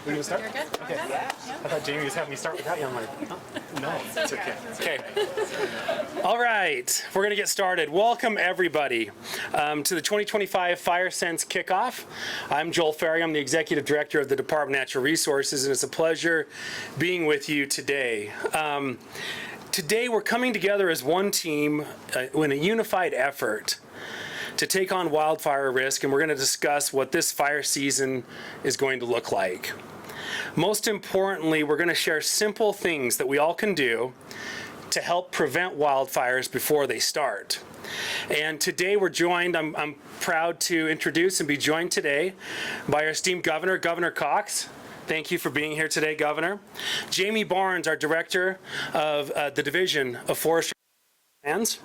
We gonna start? You're good? Okay. Yeah. I thought Jamie was having me start without you. I'm like, oh, no, it's okay. Okay. All right, we're gonna get started. Welcome everybody to the 2025 Fire Sense Kickoff. I'm Joel Ferry. I'm the Executive Director of the Department of Natural Resources, and it's a pleasure being with you today. Today we're coming together as one team in a unified effort to take on wildfire risk, and we're going to discuss what this fire season is going to look like. Most importantly, we're going to share simple things that we all can do to help prevent wildfires before they start. And today we're joined, I'm proud to introduce and be joined today by our esteemed Governor, Governor Cox. Thank you for being here today, Governor. Jamie Barnes, our Director of the Division of Forestry Lands.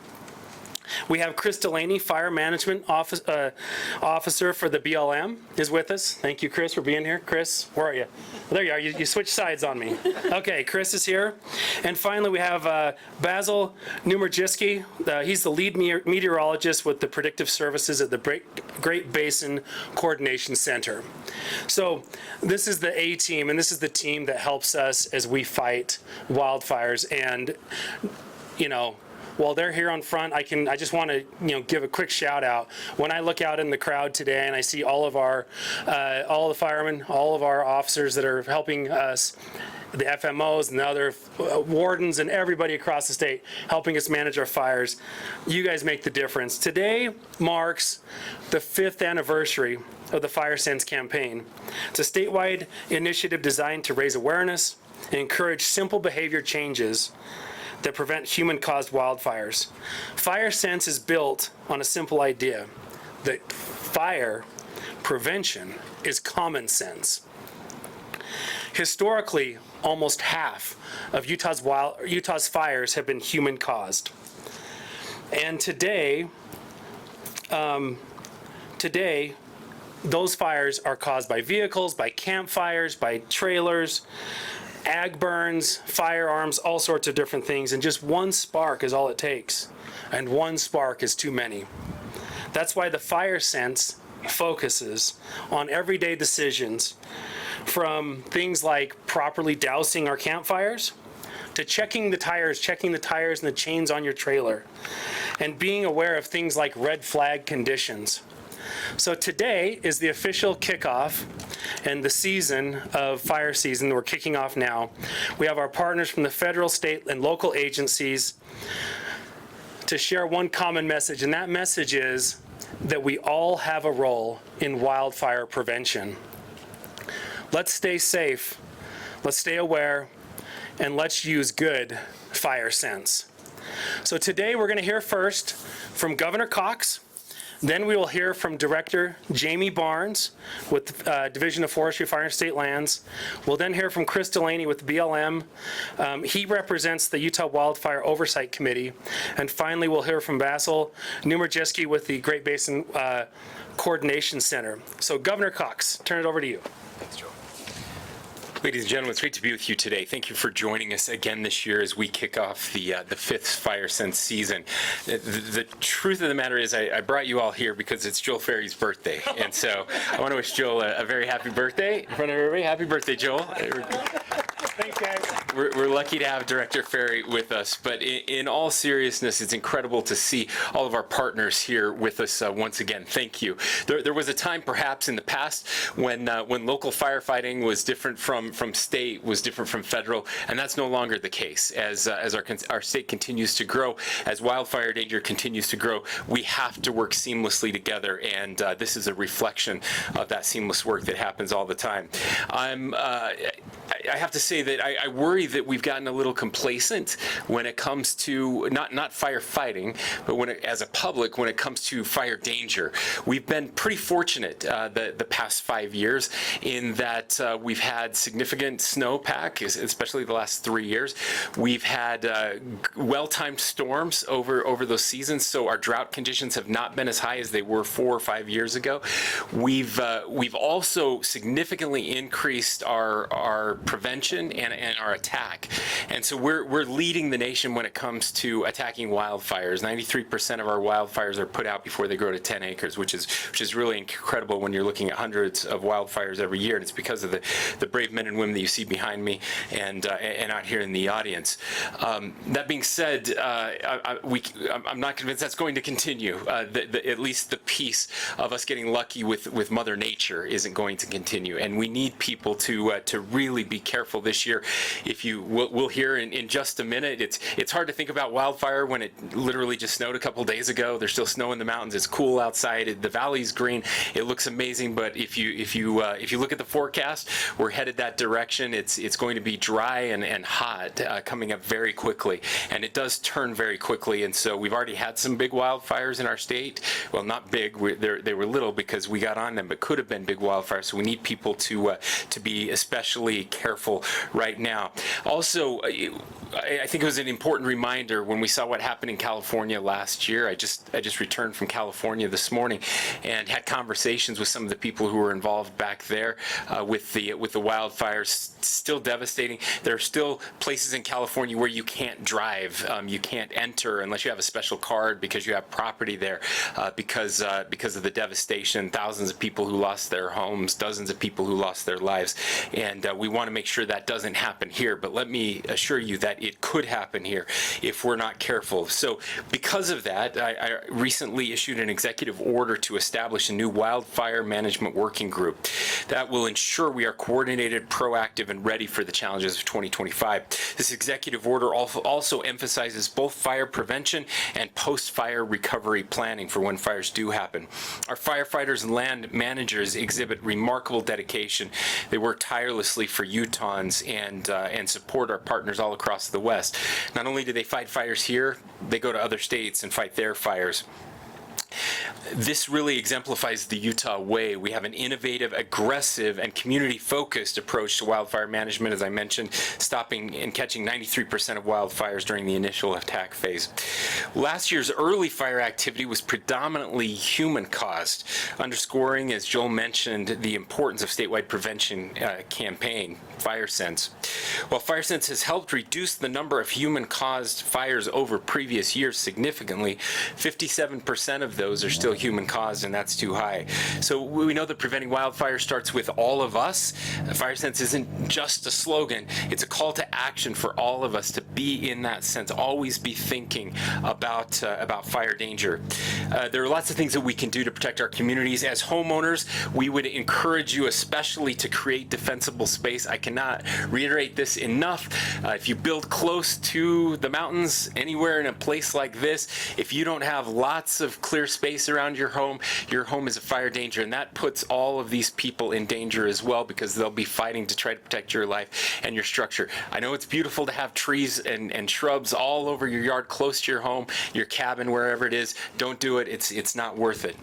We have Chris Delaney, Fire Management Officer for the BLM, is with us. Thank you, Chris, for being here. Chris, where are you? Well, there you are. You switched sides on me. Okay, Chris is here. And finally, we have Basil Numerjiski. He's the lead meteorologist with the Predictive Services at the Great Basin Coordination Center. So this is the A team, and this is the team that helps us as we fight wildfires. And, you know, while they're here on front, I just want to give a quick shout out. When I look out in the crowd today and I see all the firemen, all of our officers that are helping us, the FMOs and the other wardens and everybody across the state helping us manage our fires, you guys make the difference. Today marks the 5th anniversary of the Fire Sense campaign. It's a statewide initiative designed to raise awareness and encourage simple behavior changes that prevent human-caused wildfires. Fire Sense is built on a simple idea that fire prevention is common sense. Historically, almost half of Utah's fires have been human-caused. And today, those fires are caused by vehicles, by campfires, by trailers, ag burns, firearms, all sorts of different things, and just one spark is all it takes, and one spark is too many. That's why the Fire Sense focuses on everyday decisions, from things like properly dousing our campfires, to checking the tires and the chains on your trailer, and being aware of things like red flag conditions. So today is the official kickoff and the season of fire season. We're kicking off now. We have our partners from the federal, state, and local agencies to share one common message, and that message is that we all have a role in wildfire prevention. Let's stay safe, let's stay aware, and let's use good fire sense. So today we're going to hear first from Governor Cox. Then we will hear from Director Jamie Barnes with Division of Forestry, Fire and State Lands. We'll then hear from Chris Delaney with BLM. He represents the Utah Wildfire Oversight Committee. And finally, we'll hear from Basil Numerjiski with the Great Basin Coordination Center. So Governor Cox, turn it over to you. Thanks, Joe. Ladies and gentlemen, it's great to be with you today. Thank you for joining us again this year as we kick off the 5th Fire Sense season. The truth of the matter is I brought you all here because it's Joel Ferry's birthday. And so I want to wish Joel a very happy birthday. In front of everybody, happy birthday, Joel. Thanks, guys. We're lucky to have Director Ferry with us, but in all seriousness, it's incredible to see all of our partners here with us once again. Thank you. There was a time perhaps in the past when local firefighting was different from state, was different from federal, and that's no longer the case. As our state continues to grow, as wildfire danger continues to grow, we have to work seamlessly together, and this is a reflection of that seamless work that happens all the time. I have to say that I worry that we've gotten a little complacent when it comes to not firefighting, but as a public, when it comes to fire danger. We've been pretty fortunate the past 5 years in that we've had significant snowpack, especially the last 3 years. We've had well-timed storms over those seasons, so our drought conditions have not been as high as they were 4 or 5 years ago. We've also significantly increased our prevention and our attack. And so we're leading the nation when it comes to attacking wildfires. 93% of our wildfires are put out before they grow to 10 acres, which is really incredible when you're looking at hundreds of wildfires every year. And it's because of the brave men and women that you see behind me and out here in the audience. That being said, I'm not convinced that's going to continue. At least the piece of us getting lucky with Mother Nature isn't going to continue, and we need people to really be careful this year. If we'll hear in just a minute, it's hard to think about wildfire when it literally just snowed a couple days ago. There's still snow in the mountains. It's cool outside. The valley's green. It looks amazing. But if you look at the forecast, we're headed that direction. It's going to be dry and hot coming up very quickly, and it does turn very quickly. And so we've already had some big wildfires in our state. Well, not big. They were little because we got on them, but could have been big wildfires. So we need people to be especially careful right now. Also, I think it was an important reminder when we saw what happened in California last year. I just returned from California this morning and had conversations with some of the people who were involved back there with the wildfires. Still devastating. There are still places in California where you can't drive. You can't enter unless you have a special card because you have property there because of the devastation. Thousands of people who lost their homes, dozens of people who lost their lives, and we want to make sure that doesn't happen here. But let me assure you that it could happen here if we're not careful. So because of that, I recently issued an executive order to establish a new wildfire management working group that will ensure we are coordinated, proactive, and ready for the challenges of 2025. This executive order also emphasizes both fire prevention and post-fire recovery planning for when fires do happen. Our firefighters and land managers exhibit remarkable dedication. They work tirelessly for Utahns and support our partners all across the West. Not only do they fight fires here, they go to other states and fight their fires. This really exemplifies the Utah way. We have an innovative, aggressive, and community-focused approach to wildfire management, as I mentioned, stopping and catching 93% of wildfires during the initial attack phase. Last year's early fire activity was predominantly human-caused, underscoring, as Joel mentioned, the importance of statewide prevention campaign, FireSense. While FireSense has helped reduce the number of human-caused fires over previous years significantly, 57% of those are still human-caused, and that's too high. So we know that preventing wildfire starts with all of us. FireSense isn't just a slogan. It's a call to action for all of us to be in that sense, always be thinking about fire danger. There are lots of things that we can do to protect our communities. As homeowners, we would encourage you especially to create defensible space. I cannot reiterate this enough. If you build close to the mountains, anywhere in a place like this, if you don't have lots of clear space around your home is a fire danger, and that puts all of these people in danger as well because they'll be fighting to try to protect your life and your structure. I know it's beautiful to have trees and shrubs all over your yard, close to your home, your cabin, wherever it is. Don't do it. It's not worth it.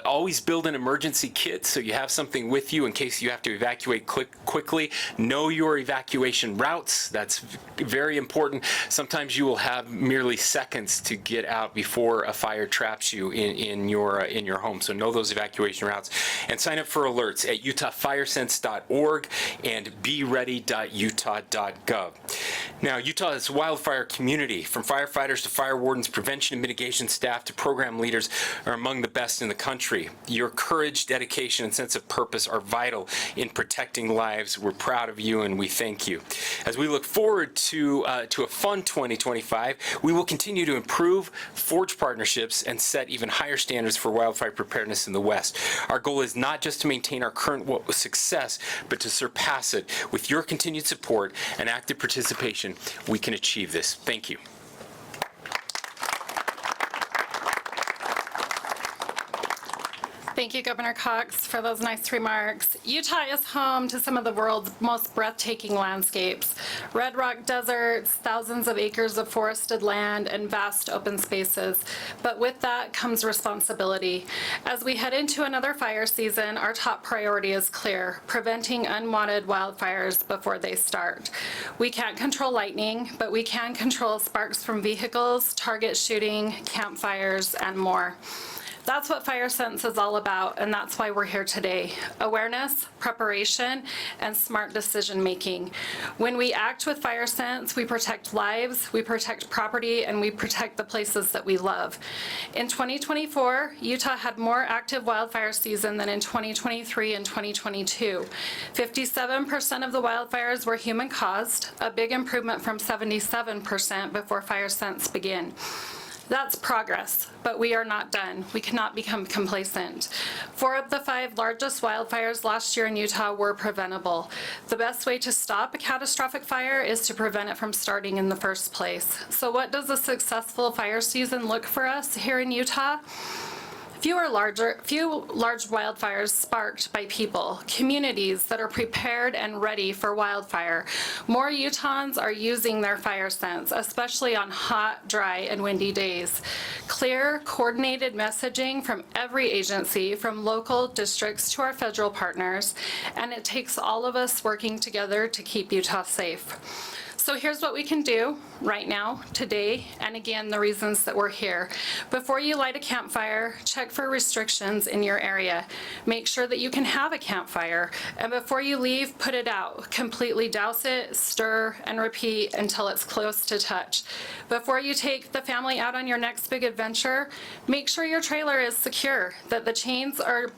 Always build an emergency kit so you have something with you in case you have to evacuate quickly. Know your evacuation routes. That's very important. Sometimes you will have merely seconds to get out before a fire traps you in your home. So know those evacuation routes and sign up for alerts at utahfiresense.org and beready.utah.gov. Now, Utah is a wildfire community. From firefighters to fire wardens, prevention and mitigation staff to program leaders are among the best in the country. Your courage, dedication, and sense of purpose are vital in protecting lives. We're proud of you and we thank you. As we look forward to a fun 2025, we will continue to improve, forge partnerships, and set even higher standards for wildfire preparedness in the West. Our goal is not just to maintain our current success, but to surpass it. With your continued support and active participation, we can achieve this. Thank you. Thank you, Governor Cox, for those nice remarks. Utah is home to some of the world's most breathtaking landscapes. Red rock deserts, thousands of acres of forested land, and vast open spaces. But with that comes responsibility. As we head into another fire season, our top priority is clear: preventing unwanted wildfires before they start. We can't control lightning, but we can control sparks from vehicles, target shooting, campfires, and more. That's what Fire Sense is all about, and that's why we're here today. Awareness, preparation, and smart decision making. When we act with Fire Sense, we protect lives, we protect property, and we protect the places that we love. In 2024, Utah had more active wildfire season than in 2023 and 2022. 57% of the wildfires were human caused, a big improvement from 77% before Fire Sense began. That's progress, but we are not done. We cannot become complacent. 4 of the 5 largest wildfires last year in Utah were preventable. The best way to stop a catastrophic fire is to prevent it from starting in the first place. So what does a successful fire season look for us here in Utah? Few large wildfires sparked by people, communities that are prepared and ready for wildfire. More Utahns are using their fire sense, especially on hot, dry, and windy days. Clear, coordinated messaging from every agency, from local districts to our federal partners, and it takes all of us working together to keep Utah safe. So here's what we can do right now, today, and again, the reasons that we're here. Before you light a campfire, check for restrictions in your area. Make sure that you can have a campfire, and before you leave, put it out. Completely douse it, stir, and repeat until it's close to touch. Before you take the family out on your next big adventure, make sure your trailer is secure, that the chains are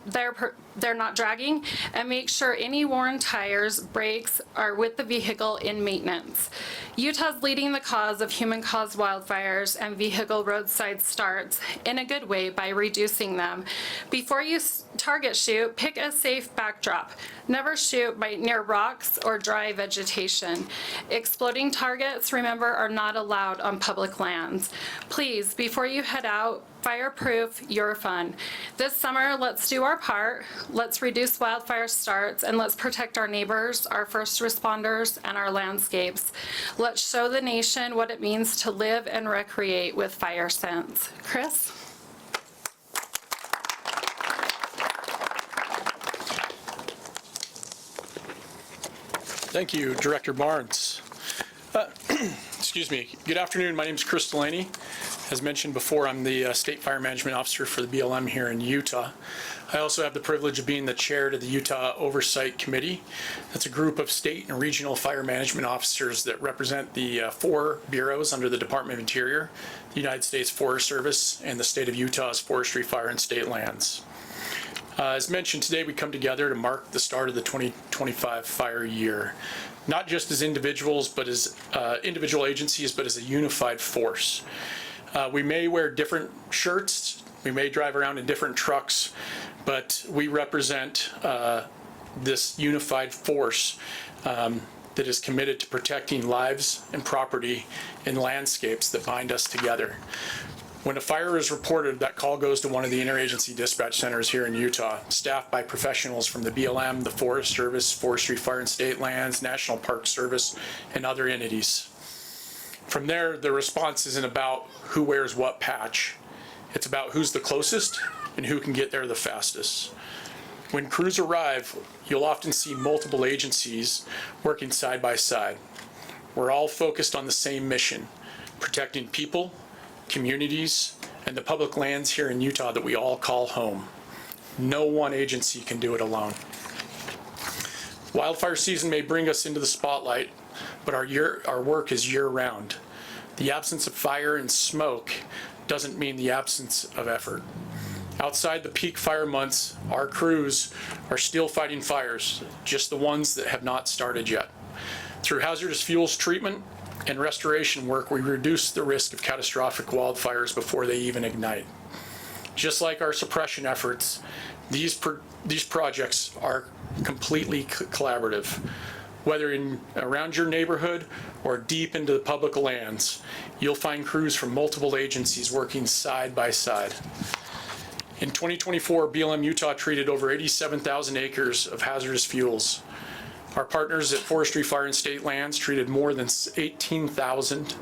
they're not dragging, and make sure any worn tires, brakes are with the vehicle in maintenance. Utah's leading the cause of human-caused wildfires and vehicle roadside starts in a good way by reducing them. Before you target shoot, pick a safe backdrop. Never shoot near rocks or dry vegetation. Exploding targets, remember, are not allowed on public lands. Please, before you head out, fireproof your fun. This summer, let's do our part. Let's reduce wildfire starts, and let's protect our neighbors, our first responders, and our landscapes. Let's show the nation what it means to live and recreate with Fire Sense. Chris? Thank you, Director Barnes. Excuse me. Good afternoon. My name is Chris Delaney. As mentioned before, I'm the State Fire Management Officer for the BLM here in Utah. I also have the privilege of being the chair to the Utah Oversight Committee. That's a group of state and regional fire management officers that represent the 4 bureaus under the Department of Interior, the United States Forest Service, and the state of Utah's Forestry, Fire, and State Lands. As mentioned, today we come together to mark the start of the 2025 fire year, not just as individuals, but as individual agencies, but as a unified force. We may wear different shirts, we may drive around in different trucks, but we represent this unified force that is committed to protecting lives and property in landscapes that bind us together. When a fire is reported, that call goes to one of the interagency dispatch centers here in Utah, staffed by professionals from the BLM, the Forest Service, Forestry, Fire and State Lands, National Park Service, and other entities. From there, the response isn't about who wears what patch. It's about who's the closest and who can get there the fastest. When crews arrive, you'll often see multiple agencies working side by side. We're all focused on the same mission, protecting people, communities, and the public lands here in Utah that we all call home. No one agency can do it alone. Wildfire season may bring us into the spotlight, but our work is year-round. The absence of fire and smoke doesn't mean the absence of effort. Outside the peak fire months, our crews are still fighting fires, just the ones that have not started yet. Through hazardous fuels treatment and restoration work, we reduce the risk of catastrophic wildfires before they even ignite. Just like our suppression efforts, these projects are completely collaborative. Whether around your neighborhood or deep into the public lands, you'll find crews from multiple agencies working side by side. In 2024, BLM Utah treated over 87,000 acres of hazardous fuels. Our partners at Forestry, Fire, and State Lands treated more than 18,000,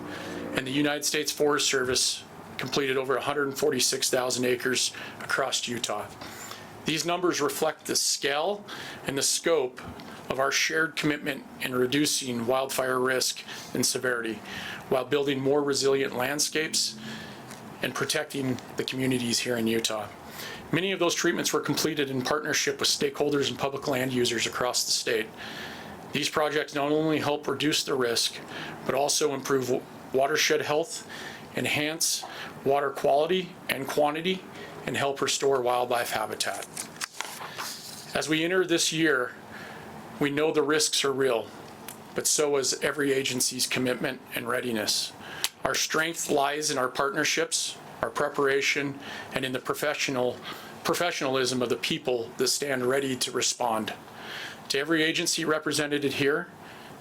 and the United States Forest Service completed over 146,000 acres across Utah. These numbers reflect the scale and the scope of our shared commitment in reducing wildfire risk and severity while building more resilient landscapes and protecting the communities here in Utah. Many of those treatments were completed in partnership with stakeholders and public land users across the state. These projects not only help reduce the risk, but also improve watershed health, enhance water quality and quantity, and help restore wildlife habitat. As we enter this year, we know the risks are real, but so is every agency's commitment and readiness. Our strength lies in our partnerships, our preparation, and in the professionalism of the people that stand ready to respond. To every agency represented here,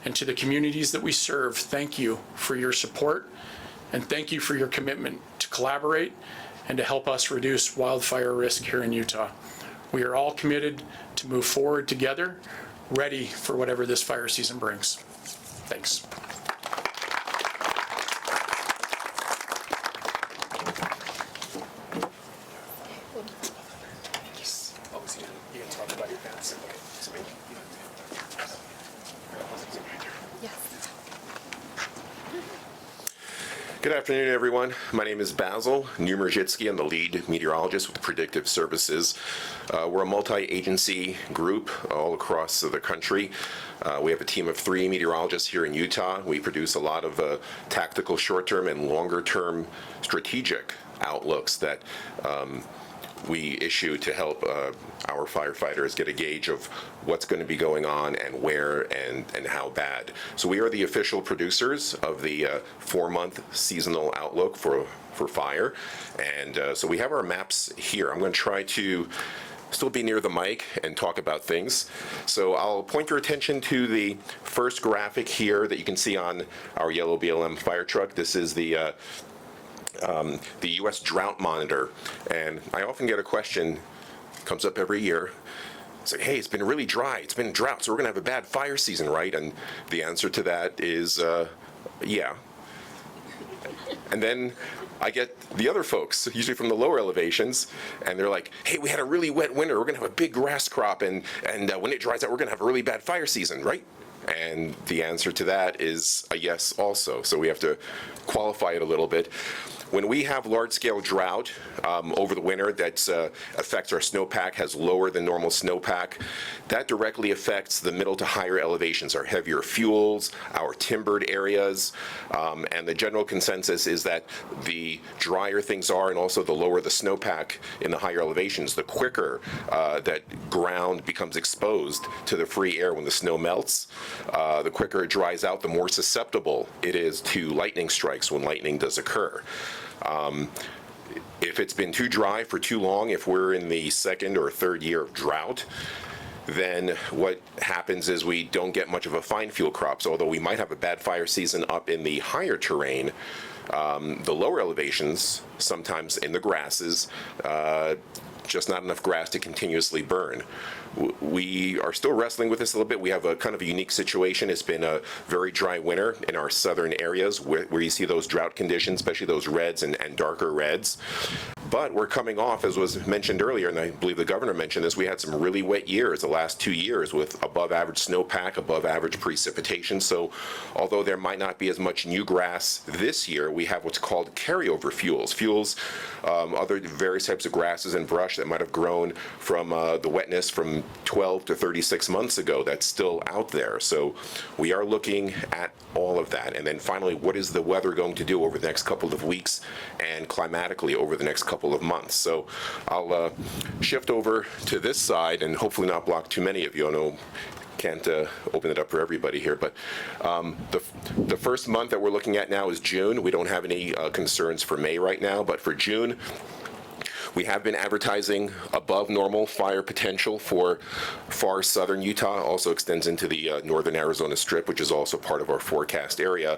and to the communities that we serve, thank you for your support, and thank you for your commitment to collaborate and to help us reduce wildfire risk here in Utah. We are all committed to move forward together, ready for whatever this fire season brings. Thanks. Good afternoon, everyone. My name is Basil Numerjitsky. I'm the lead meteorologist with Predictive Services. We're a multi-agency group all across the country. We have a team of 3 meteorologists here in Utah. We produce a lot of tactical short-term and longer-term strategic outlooks that we issue to help our firefighters get a gauge of what's going to be going on and where and how bad. So we are the official producers of the 4-month seasonal outlook for fire. And so we have our maps here. I'm going to try to still be near the mic and talk about things. So I'll point your attention to the first graphic here that you can see on our yellow BLM fire truck. This is the U.S. Drought Monitor, and I often get a question, comes up every year, it's like, hey, it's been really dry, it's been drought, so we're gonna have a bad fire season, right? And the answer to that is, yeah. And then I get the other folks, usually from the lower elevations, and they're like, hey, we had a really wet winter, we're gonna have a big grass crop, and when it dries out, we're gonna have a really bad fire season, right? And the answer to that is a yes also, so we have to qualify it a little bit. When we have large-scale drought over the winter that affects our snowpack, has lower than normal snowpack, that directly affects the middle to higher elevations, our heavier fuels, our timbered areas, and the general consensus is that the drier things are and also the lower the snowpack in the higher elevations, the quicker that ground becomes exposed to the free air when the snow melts, the quicker it dries out, the more susceptible it is to lightning strikes when lightning does occur. If it's been too dry for too long, if we're in the 2nd or 3rd year of drought, then what happens is we don't get much of a fine fuel crop. So although we might have a bad fire season up in the higher terrain, the lower elevations, sometimes in the grasses, just not enough grass to continuously burn. We are still wrestling with this a little bit. We have a kind of a unique situation. It's been a very dry winter in our southern areas where you see those drought conditions, especially those reds and darker reds. But we're coming off, as was mentioned earlier, and I believe the governor mentioned this, we had some really wet years the last 2 years with above average snowpack, above average precipitation. So although there might not be as much new grass this year, we have what's called carryover fuels, other various types of grasses and brush that might have grown from the wetness from 12 to 36 months ago that's still out there. So we are looking at all of that. And then finally, what is the weather going to do over the next couple of weeks and climatically over the next couple of months? So I'll shift over to this side and hopefully not block too many of you. I know can't open it up for everybody here, but the first month that we're looking at now is June. We don't have any concerns for May right now, but for June, we have been advertising above normal fire potential for far southern Utah, also extends into the northern Arizona Strip, which is also part of our forecast area.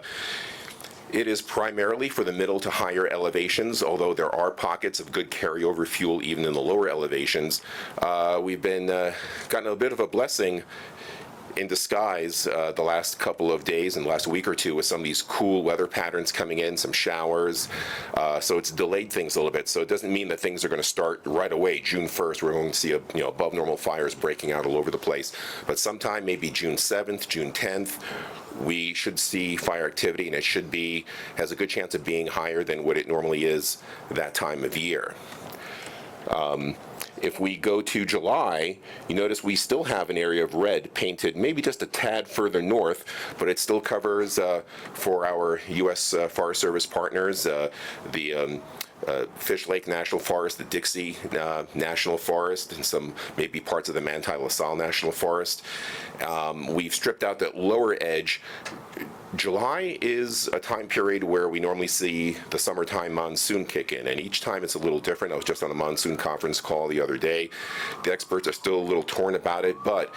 It is primarily for the middle to higher elevations, although there are pockets of good carryover fuel even in the lower elevations. We've been gotten a bit of a blessing in disguise the last couple of days and last week or two with some of these cool weather patterns coming in, some showers. So it's delayed things a little bit. So it doesn't mean that things are going to start right away. June 1st, we're going to see above normal fires breaking out all over the place. But sometime maybe June 7th, June 10th, we should see fire activity, and it should be, has a good chance of being higher than what it normally is that time of year. If we go to July, you notice we still have an area of red painted maybe just a tad further north, but it still covers for our U.S. Forest Service partners the Fish Lake National Forest, the Dixie National Forest, and some maybe parts of the Manti-La Salle National Forest. We've stripped out that lower edge. July is a time period where we normally see the summertime monsoon kick in, and each time it's a little different. I was just on a monsoon conference call the other day. The experts are still a little torn about it, but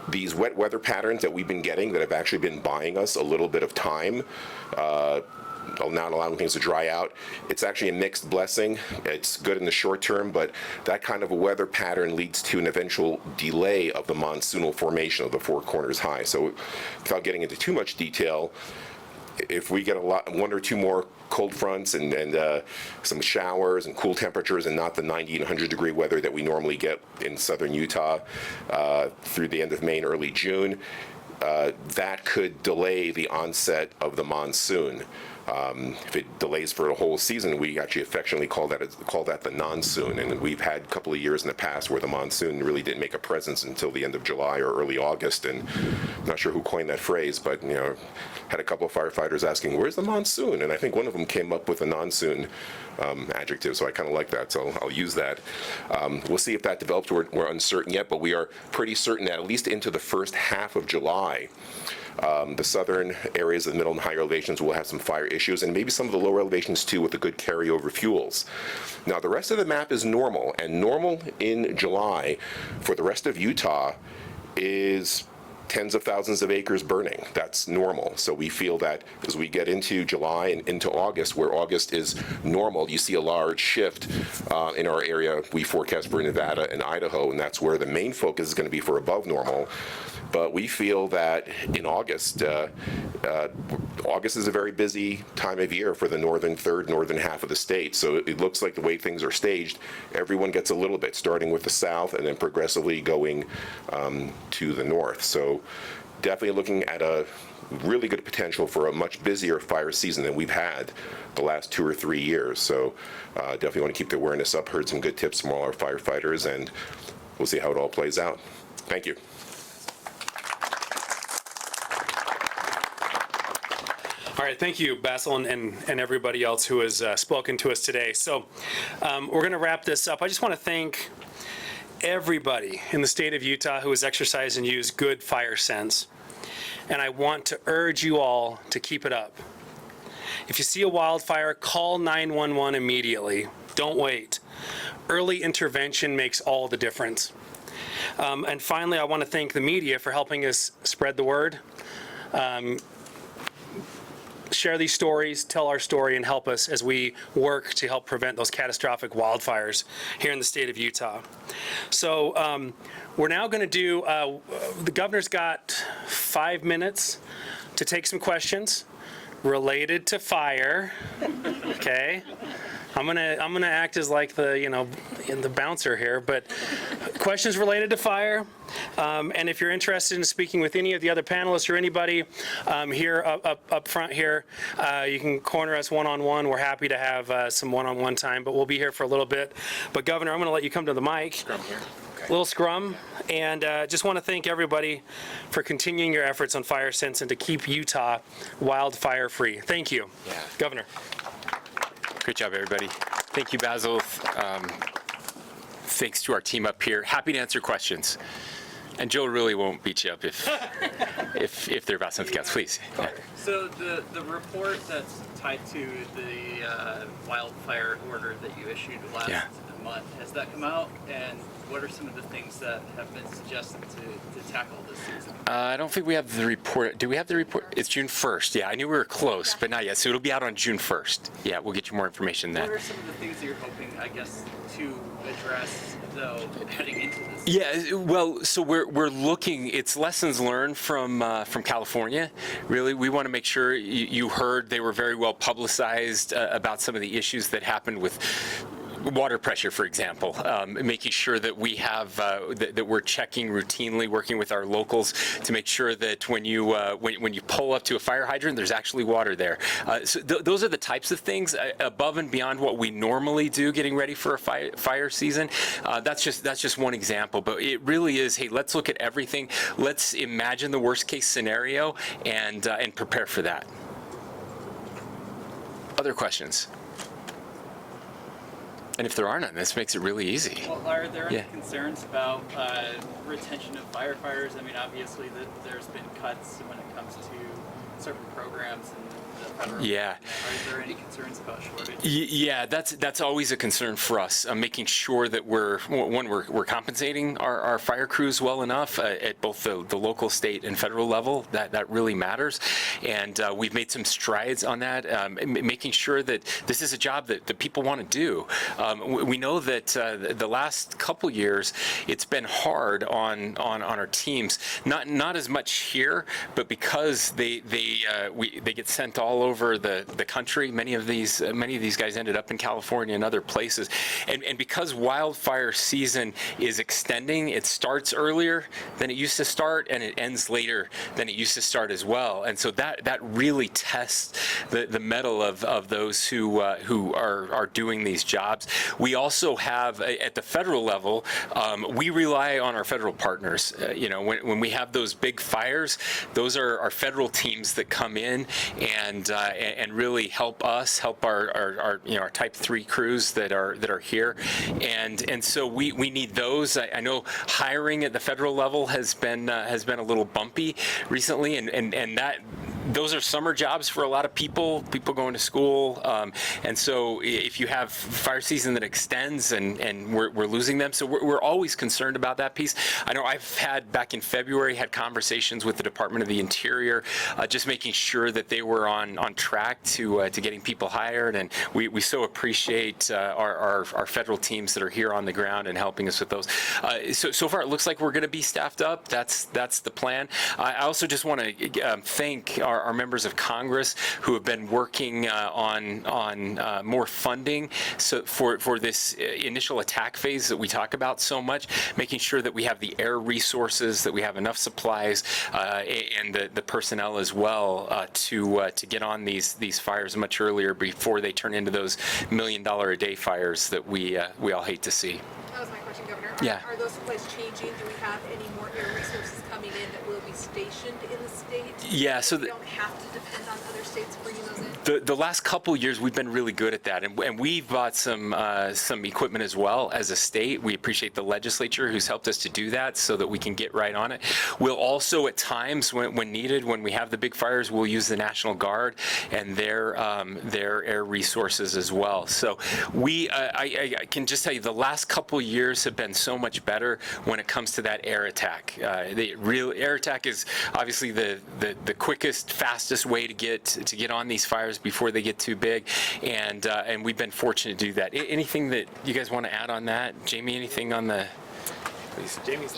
these wet weather patterns that we've been getting that have actually been buying us a little bit of time, not allowing things to dry out. It's actually a mixed blessing. It's good in the short term, but that kind of a weather pattern leads to an eventual delay of the monsoonal formation of the Four Corners High. So without getting into too much detail, if we get one or two more cold fronts and some showers and cool temperatures and not the 90 and 100 degree weather that we normally get in southern Utah through the end of May and early June, that could delay the onset of the monsoon. If it delays for a whole season, we actually affectionately call that the non-soon. And we've had a couple of years in the past where the monsoon really didn't make a presence until the end of July or early August. And I'm not sure who coined that phrase, but had a couple of firefighters asking, "Where's the monsoon?" And I think one of them came up with a non-soon adjective, so I kind of like that. So I'll use that. We'll see if that develops. We're uncertain yet, but we are pretty certain that at least into the first half of July, the southern areas of the middle and higher elevations will have some fire issues, and maybe some of the lower elevations too with the good carryover fuels. Now the rest of the map is normal, and normal in July for the rest of Utah is tens of thousands of acres burning. That's normal. So we feel that as we get into July and into August, where August is normal, you see a large shift in our area we forecast for Nevada and Idaho, and that's where the main focus is going to be for above normal. But we feel that in August, August is a very busy time of year for the northern half of the state. So it looks like the way things are staged, everyone gets a little bit, starting with the south and then progressively going to the north. So definitely looking at a really good potential for a much busier fire season than we've had the last 2 or 3 years. So definitely want to keep the awareness up. Heard some good tips from all our firefighters, and we'll see how it all plays out. Thank you. All right, thank you, Basil, and everybody else who has spoken to us today. So we're going to wrap this up. I just want to thank everybody in the state of Utah who has exercised and used good fire sense. And I want to urge you all to keep it up. If you see a wildfire, call 911 immediately. Don't wait. Early intervention makes all the difference. And finally, I want to thank the media for helping us spread the word. Share these stories, tell our story, and help us as we work to help prevent those catastrophic wildfires here in the state of Utah. So we're now going to do, the governor's got 5 minutes to take some questions related to fire. Okay? I'm gonna act as like the bouncer here, but questions related to fire. And if you're interested in speaking with any of the other panelists or anybody here up front here, you can corner us one-on-one. We're happy to have some one-on-one time, but we'll be here for a little bit. But Governor, I'm going to let you come to the mic. Scrum here. Okay. Little scrum, and just want to thank everybody for continuing your efforts on fire sense and to keep Utah wildfire free. Thank you, Yeah. Governor. Great job, everybody. Thank you, Basil. Thanks to our team up here. Happy to answer questions. And Joe really won't beat you up if they're about something else. Please. Yeah. So the report that's tied to the wildfire order that you issued last month, has that come out? And what are some of the things that have been suggested to tackle this season? I don't think we have the report. Do we have the report? It's June 1st. Yeah, I knew we were close, but not yet. So it'll be out on June 1st. Yeah, we'll get you more information then. What are some of the things that you're hoping, I guess, to address, though, heading into this? Yeah, well, so we're looking. It's lessons learned from California. Really, we want to make sure you heard they were very well publicized about some of the issues that happened with water pressure, for example, making sure that we have that we're checking routinely, working with our locals to make sure that when you pull up to a fire hydrant, there's actually water there. So those are the types of things above and beyond what we normally do, getting ready for a fire season. That's just one example, but it really is. Hey, let's look at everything. Let's imagine the worst case scenario and prepare for that. Other questions? And if there are none, this makes it really easy. Well, are there any Yeah. concerns about retention of firefighters? I mean, obviously, there's been cuts when it comes to certain programs and the federal. Yeah. Are there any concerns about shortage? Yeah, that's always a concern for us, making sure that we're compensating our fire crews well enough at both the local, state, and federal level. That really matters, and we've made some strides on that, making sure that this is a job that people want to do. We know that the last couple years it's been hard on our teams, not as much here, but because they get sent all over the country. Many of these guys ended up in California and other places, and because wildfire season is extending, it starts earlier than it used to start, and it ends later than it used to start as well. And so that really tests the mettle of those who are doing these jobs. We also have at the federal level, we rely on our federal partners. When we have those big fires, those are our federal teams that come in and really help us, help our Type 3 crews that are here, and so we need those. I know hiring at the federal level has been a little bumpy recently, and that. Those are summer jobs for a lot of people going to school, and so if you have fire season that extends and we're losing them, so we're always concerned about that piece. I know I've back in February had conversations with the Department of the Interior, just making sure that they were on track to getting people hired, and we so appreciate our federal teams that are here on the ground and helping us with those. So far it looks like we're going to be staffed up. That's the plan. I also just want to thank our members of Congress who have been working on more funding for this initial attack phase that we talk about so much, making sure that we have the air resources, that we have enough supplies, and the personnel as well to get on these fires much earlier before they turn into those $1 million a day fires that we all hate to see. That was my question, Governor. Yeah. Are those supplies changing? Do we have any more air resources coming in that will be stationed in the state? Yeah, so we don't have to depend on other states bringing those in? The last couple years we've been really good at that, and we've bought some equipment as well as a state. We appreciate the legislature who's helped us to do that so that we can get right on it. We'll also at times when needed, when we have the big fires, we'll use the National Guard and their air resources as well. So I can just tell you the last couple years have been so much better when it comes to that air attack. The real air attack is obviously the quickest, fastest way to get on these fires before they get too big, and we've been fortunate to do that. Anything that you guys want to add on that? Jamie, anything on the...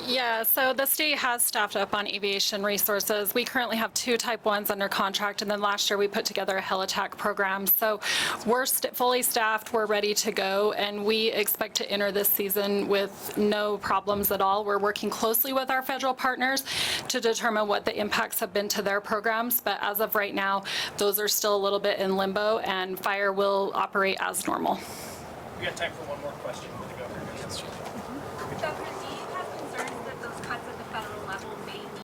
Yeah, so the state has staffed up on aviation resources. We currently have 2 Type 1s under contract, and then last year we put together a heli-attack program. So we're fully staffed, we're ready to go, and we expect to enter this season with no problems at all. We're working closely with our federal partners to determine what the impacts have been to their programs, but as of right now, those are still a little bit in limbo, and fire will operate as normal. We got time for one more question for the governor. Governor,